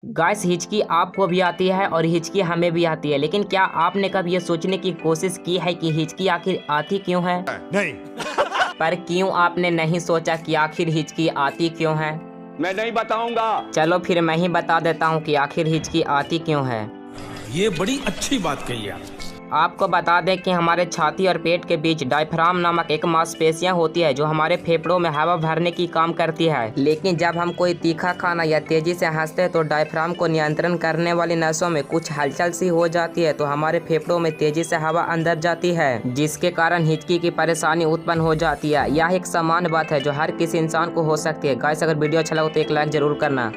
Guys हिचकी आपको भी आती है और हिचकी हमें भी आती है, लेकिन क्या आपने कभी ये सोचने की कोशिश की है कि हिचकी आखिर आती क्यों है? नहीं। पर क्यों आपने नहीं सोचा कि आखिर हिचकी आती क्यों है? मैं नहीं बताऊंगा। चलो फिर मैं ही बता देता हूँ कि आखिर हिचकी आती क्यों है। ये बड़ी अच्छी बात कही आप। आपको बता दें कि हमारे छाती और पेट के बीच डायफ्राम नामक एक मांसपेशियां होती है जो हमारे फेफड़ों में हवा भरने की काम करती है। लेकिन जब हम कोई तीखा खाना या तेजी से हंसते हैं तो डायफ्राम को नियंत्रण करने वाली नसों में कुछ हलचल सी हो जाती है, तो हमारे फेफड़ों में तेजी से हवा अंदर जाती है, जिसके कारण हिचकी की परेशानी उत्पन्न हो जाती है। यह एक सामान्य बात है जो हर किसी इंसान को हो सकती है। गाइस अगर वीडियो अच्छा लगा तो एक लाइक जरूर करना।